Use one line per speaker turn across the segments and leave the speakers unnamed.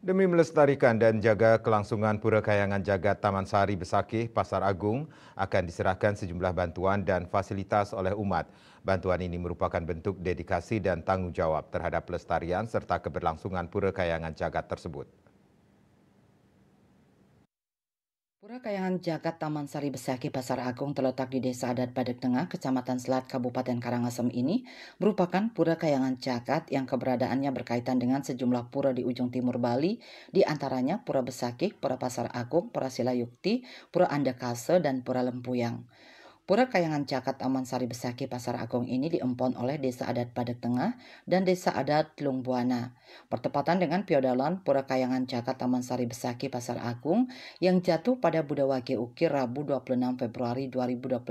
Demi melestarikan dan jaga kelangsungan Pura Kayangan Jagat Taman Sari Besakih, Pasar Agung akan diserahkan sejumlah bantuan dan fasilitas oleh umat. Bantuan ini merupakan bentuk dedikasi dan tanggung jawab terhadap pelestarian serta keberlangsungan Pura Kayangan Jagat tersebut.
Pura Kayangan Jagat Taman Sari Besakih Pasar Agung terletak di Desa Adat Padek Tengah, Kecamatan Selat, Kabupaten Karangasem ini merupakan pura kayangan jagat yang keberadaannya berkaitan dengan sejumlah pura di ujung timur Bali, di antaranya Pura Besakih, Pura Pasar Agung, Pura Silayukti, Pura Andakase, dan Pura Lempuyang. Pura Kayangan Jagat Taman Sari Besakih Pasar Agung ini diempon oleh Desa Adat Padek Tengah dan Desa Adat Lungbuana. Bertepatan dengan Piodalan Pura Kayangan Jagat Taman Sari Besakih Pasar Agung yang jatuh pada Budawage Ukir Rabu 26 Februari 2025,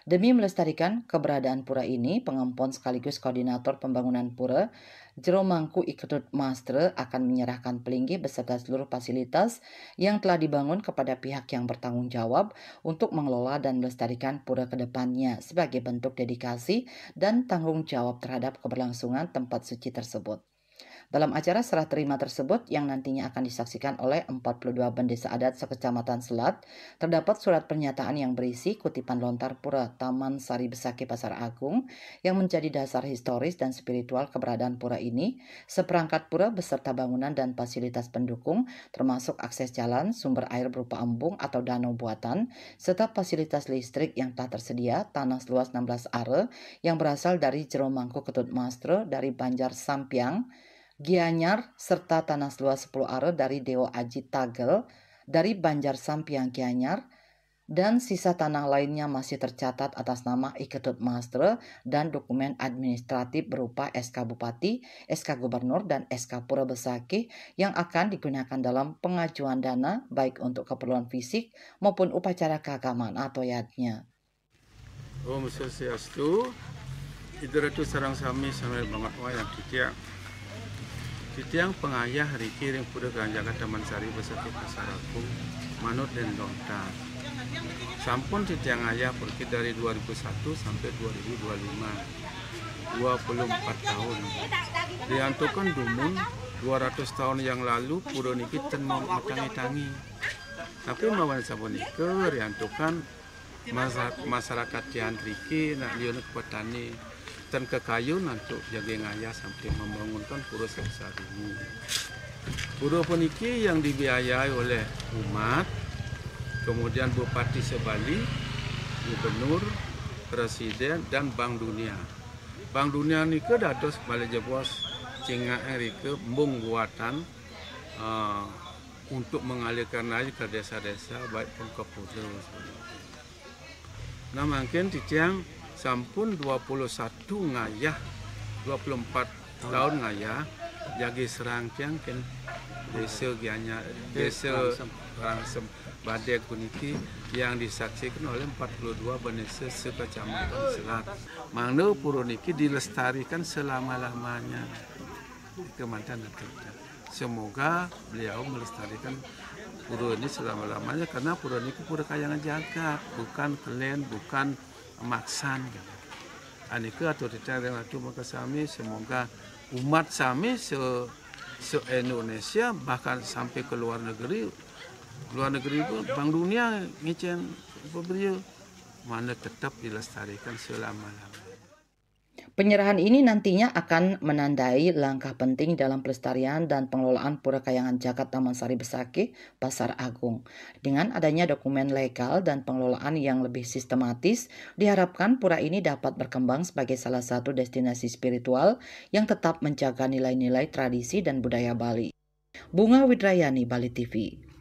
demi melestarikan keberadaan pura ini, pengempon sekaligus koordinator pembangunan pura, Jero Mangku Iketut Mastre akan menyerahkan pelinggih beserta seluruh fasilitas yang telah dibangun kepada pihak yang bertanggung jawab untuk mengelola dan melestarikan pura ke depannya sebagai bentuk dedikasi dan tanggung jawab terhadap keberlangsungan tempat suci tersebut. Dalam acara serah terima tersebut yang nantinya akan disaksikan oleh 42 bendesa adat sekecamatan Selat, terdapat surat pernyataan yang berisi kutipan lontar pura Taman Sari Besakih Pasar Agung yang menjadi dasar historis dan spiritual keberadaan pura ini, seperangkat pura beserta bangunan dan fasilitas pendukung termasuk akses jalan, sumber air berupa embung atau danau buatan, serta fasilitas listrik yang telah tersedia, tanah seluas 16 are yang berasal dari Jero Mangku Ketut Mastre dari Banjar Sampiang, Gianyar, serta tanah seluas 10 are dari Dewa Aji Tagel dari Banjar Sampiang Gianyar, dan sisa tanah lainnya masih tercatat atas nama Iketut Mastre dan dokumen administratif berupa SK Bupati, SK Gubernur, dan SK Pura Besakih yang akan digunakan dalam pengajuan dana baik untuk keperluan fisik maupun upacara keagamaan atau yadnya.
Om Swastiastu, Idratu sarang sami sambil banget wayang Titiang pengayah Riki ring Pura Kayangan Jagat Taman Sari Besakih Pasar Agung manut dan donta. Sampun titiang ayah pergi dari 2001 sampai 2025. 24 tahun. Diantukan dumun 200 tahun yang lalu pura niki ten mau matangi-tangi. Tapi mawan sapunika diantukan masyarakat tian Riki nak liun ke petani dan ke kayu nanti jaga ngaya sampai membangunkan pura sebesar ini. Pura puniki yang dibiayai oleh umat, kemudian Bupati Sebali, Gubernur, Presiden, dan Bank Dunia. Bank Dunia ini ke dados balik jebos cinga erike mbung buatan untuk mengalirkan air ke desa-desa baik pun ke pura. Nah mungkin titiang sampun 21 ngayah 24 tahun ngayah jagi serangkaian kan desa Gianyar, desa Rangsem Badek Kuniki yang disaksikan oleh 42 bendesa sekecamatan Selat. Mana pura niki dilestarikan selama-lamanya. Kemantan semoga beliau melestarikan pura ini selama-lamanya karena pura niki pura kayangan jagat, bukan kelen, bukan maksan. Anika atau tidak ratu maka sami semoga umat sami se Indonesia bahkan sampai ke luar negeri pun Bank Dunia ngicen beliau mana tetap dilestarikan selama-lamanya.
Penyerahan ini nantinya akan menandai langkah penting dalam pelestarian dan pengelolaan Pura Kayangan Jagat Taman Sari Besakih Pasar Agung. Dengan adanya dokumen legal dan pengelolaan yang lebih sistematis, diharapkan pura ini dapat berkembang sebagai salah satu destinasi spiritual yang tetap menjaga nilai-nilai tradisi dan budaya Bali. Bunga Widrayani, Bali TV.